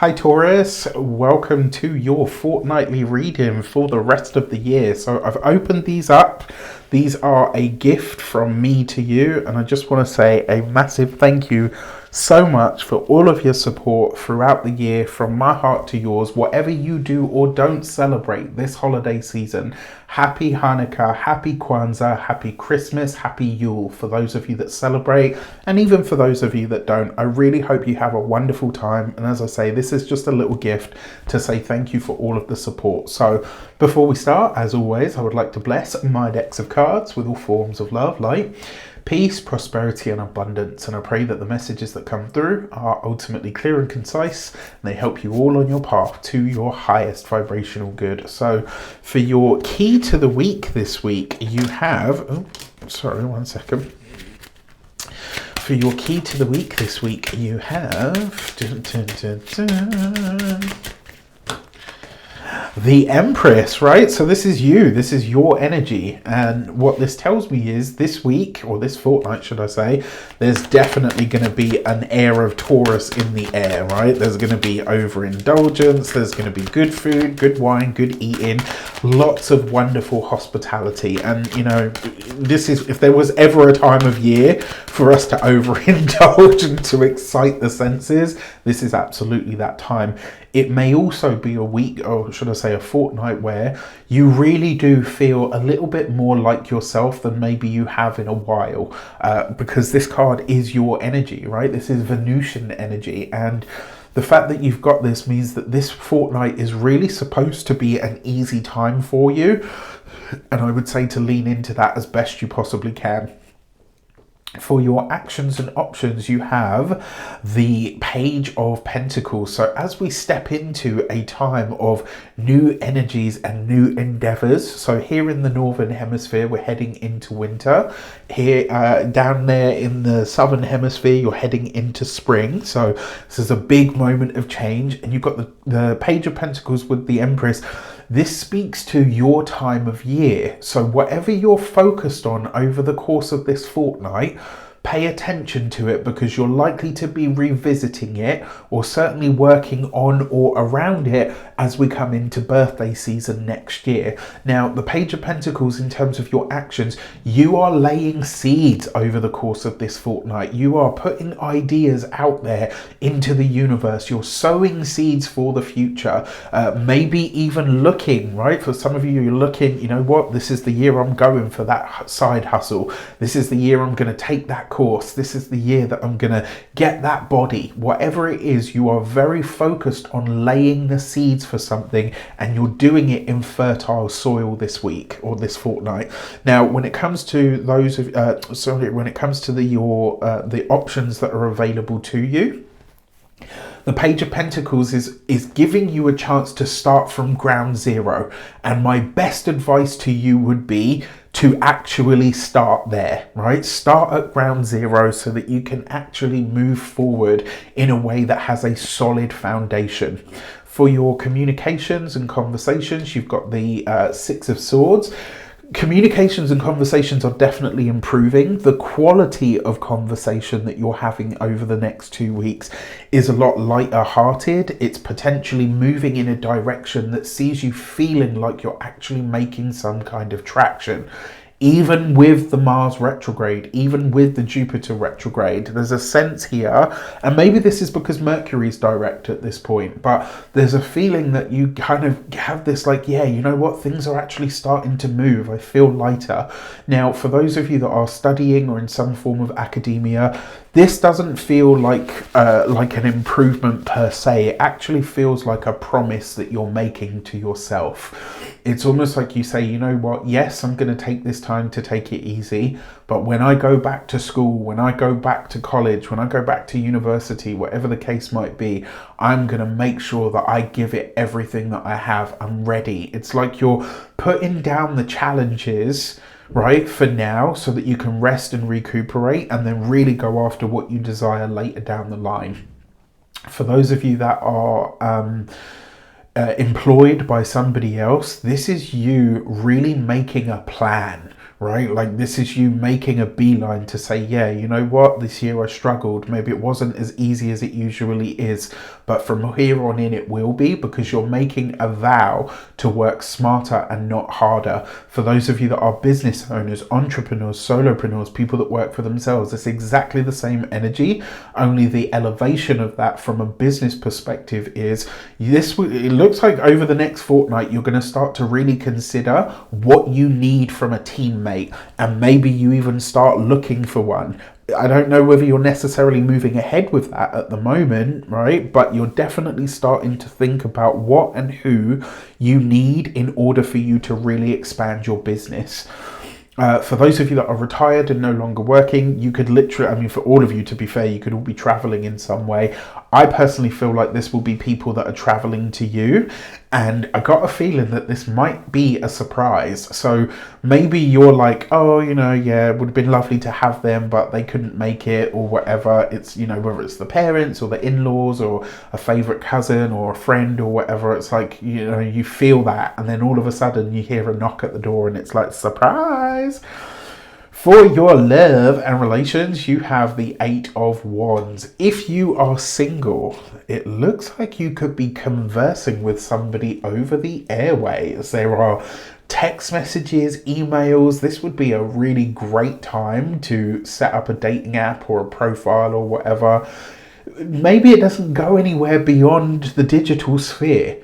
Hi Taurus, welcome to your fortnightly reading for the rest of the year. So I've opened these up. These are a gift from me to you, and I just want to say a massive thank you so much for all of your support throughout the year, from my heart to yours. Whatever you do or don't celebrate this holiday season, happy Hanukkah, happy Kwanzaa, happy Christmas, happy Yule for those of you that celebrate, and even for those of you that don't. I really hope you have a wonderful time, and as I say, this is just a little gift to say thank you for all of the support. So before we start, as always, I would like to bless my decks of cards with all forms of love, light, peace, prosperity and abundance, and I pray that the messages that come through are ultimately clear and concise, and they help you all on your path to your highest vibrational good. So for your key to the week this week, you have for your key to the week this week, you have the Empress, right? So this is you, this is your energy, and what this tells me is this week, or this fortnight should I say, there's definitely going to be an air of Taurus in the air, right? There's going to be overindulgence, there's going to be good food, good wine, good eating, lots of wonderful hospitality. And you know, this is, if there was ever a time of year for us to overindulge and to excite the senses, this is absolutely that time. It may also be a week, or should I say a fortnight, where you really do feel a little bit more like yourself than maybe you have in a while, because this card is your energy, right? This is Venusian energy, and the fact that you've got this means that this fortnight is really supposed to be an easy time for you, and I would say to lean into that as best you possibly can. For your actions and options, you have the Page of Pentacles. So as we step into a time of new energies and new endeavors, so here in the Northern Hemisphere, we're heading into winter. Here, down there in the Southern Hemisphere, you're heading into spring. So this is a big moment of change. And you've got the Page of Pentacles with the Empress. This speaks to your time of year. So whatever you're focused on over the course of this fortnight, pay attention to it, because you're likely to be revisiting it, or certainly working on or around it as we come into birthday season next year. Now, the Page of Pentacles, in terms of your actions, you are laying seeds over the course of this fortnight. You are putting ideas out there into the universe. You're sowing seeds for the future, maybe even looking, right? For some of you, you're looking, you know what, this is the year I'm going for that side hustle. This is the year I'm going to take that course. This is the year that I'm going to get that body. Whatever it is, you are very focused on laying the seeds for something, and you're doing it in fertile soil this week or this fortnight. Now, when it comes to those of when it comes to the options that are available to you, the Page of Pentacles is giving you a chance to start from ground zero. And my best advice to you would be to actually start there, right? Start at ground zero so that you can actually move forward in a way that has a solid foundation. For your communications and conversations, you've got the Six of Swords. Communications and conversations are definitely improving. The quality of conversation that you're having over the next 2 weeks is a lot lighter hearted. It's potentially moving in a direction that sees you feeling like you're actually making some kind of traction. Even with the Mars retrograde, even with the Jupiter retrograde, there's a sense here, and maybe this is because Mercury's direct at this point, but there's a feeling that you kind of have this like, yeah, you know what, things are actually starting to move. I feel lighter. Now, for those of you that are studying or in some form of academia, this doesn't feel like an improvement per se. It actually feels like a promise that you're making to yourself. It's almost like you say, you know what, yes, I'm going to take this time to take it easy, but when I go back to school, when I go back to college, when I go back to university, whatever the case might be, I'm going to make sure that I give it everything that I have. I'm ready. It's like you're putting down the challenges, right, for now, so that you can rest and recuperate, and then really go after what you desire later down the line. For those of you that are employed by somebody else, this is you really making a plan, right? Like this is you making a beeline to say, yeah, you know what, this year I struggled. Maybe it wasn't as easy as it usually is, but from here on in it will be, because you're making a vow to work smarter and not harder. For those of you that are business owners, entrepreneurs, solopreneurs, people that work for themselves, it's exactly the same energy, only the elevation of that from a business perspective is this. It looks like over the next fortnight you're going to start to really consider what you need from a teammate, and maybe you even start looking for one. I don't know whether you're necessarily moving ahead with that at the moment, right? But you're definitely starting to think about what and who you need in order for you to really expand your business. For those of you that are retired and no longer working, you could literally, I mean, for all of you, to be fair, you could all be traveling in some way. I personally feel like this will be people that are traveling to you, and I got a feeling that this might be a surprise. So maybe you're like, oh, you know, yeah, it would have been lovely to have them, but they couldn't make it, or whatever. It's, you know, whether it's the parents or the in-laws or a favorite cousin or a friend or whatever, it's like, you know, you feel that, and then all of a sudden you hear a knock at the door and it's like, surprise. For your love and relations, you have the 8 of Wands. If you are single, it looks like you could be conversing with somebody over the airways. There are text messages, emails. This would be a really great time to set up a dating app or a profile or whatever. Maybe it doesn't go anywhere beyond the digital sphere,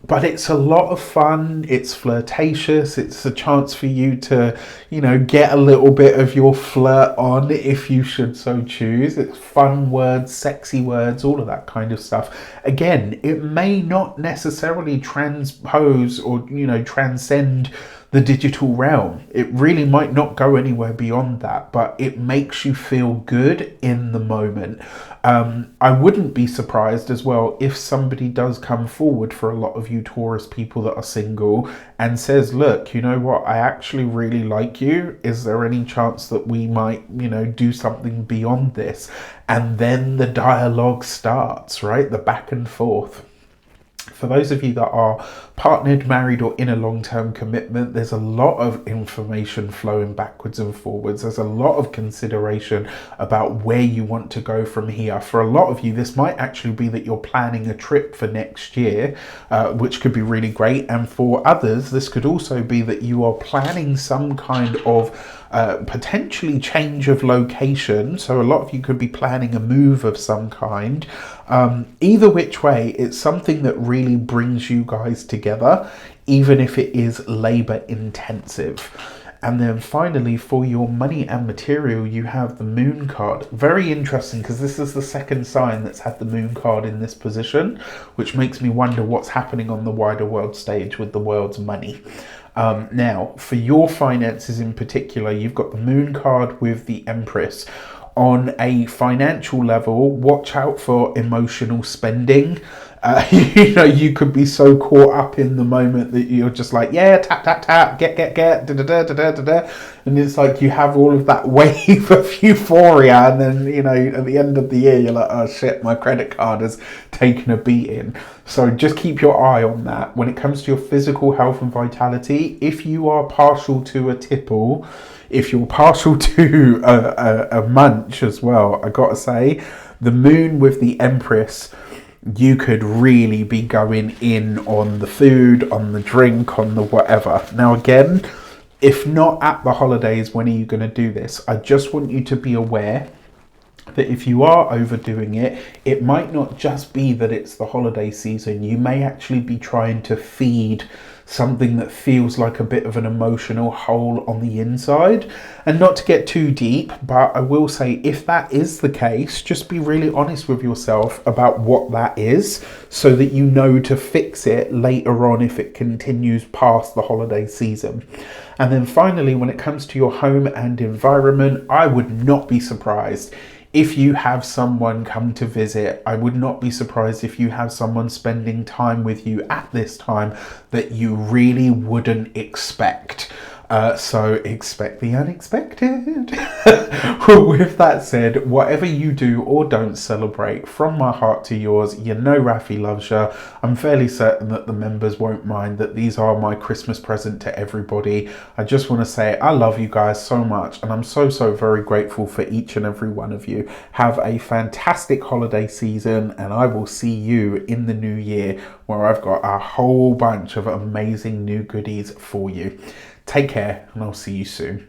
but it's a lot of fun. It's flirtatious. It's a chance for you to, you know, get a little bit of your flirt on if you should so choose. It's fun words, sexy words, all of that kind of stuff. Again, it may not necessarily transpose or, you know, transcend the digital realm. It really might not go anywhere beyond that, but it makes you feel good in the moment. I wouldn't be surprised as well if somebody does come forward, for a lot of you Taurus people that are single, and says, look, you know what, I actually really like you. Is there any chance that we might, you know, do something beyond this? And then the dialogue starts, right? The back and forth. For those of you that are partnered, married, or in a long-term commitment, there's a lot of information flowing backwards and forwards. There's a lot of consideration about where you want to go from here. For a lot of you, this might actually be that you're planning a trip for next year, which could be really great. And for others, this could also be that you are planning some kind of potentially change of location. So a lot of you could be planning a move of some kind. Either which way, it's something that really brings you guys together, even if it is labor intensive. And then finally, for your money and material, you have the Moon card. Very interesting, because this is the second sign that's had the Moon card in this position, which makes me wonder what's happening on the wider world stage with the world's money. Now, for your finances in particular, you've got the Moon card with the Empress. On a financial level, watch out for emotional spending. You know, you could be so caught up in the moment that you're just like, yeah, tap, tap, tap, get, da, da, da, da, da, da. And it's like you have all of that wave of euphoria, and then, you know, at the end of the year, you're like, oh shit, my credit card has taken a beating. So just keep your eye on that. When it comes to your physical health and vitality, if you are partial to a tipple, if you're partial to a munch as well, I gotta say, the Moon with the Empress, you could really be going in on the food, on the drink, on the whatever. Now again, if not at the holidays, when are you going to do this? I just want you to be aware that if you are overdoing it, it might not just be that it's the holiday season. You may actually be trying to feed something that feels like a bit of an emotional hole on the inside. And not to get too deep, but I will say, if that is the case, just be really honest with yourself about what that is, so that you know to fix it later on if it continues past the holiday season. And then finally, when it comes to your home and environment, I would not be surprised if you have someone come to visit. I would not be surprised if you have someone spending time with you at this time that you really wouldn't expect. So expect the unexpected. With that said, whatever you do or don't celebrate, from my heart to yours, you know Rafi loves you. I'm fairly certain that the members won't mind that these are my Christmas present to everybody. I just want to say I love you guys so much, and I'm so very grateful for each and every one of you. Have a fantastic holiday season, and I will see you in the new year, where I've got a whole bunch of amazing new goodies for you. Take care, and I'll see you soon.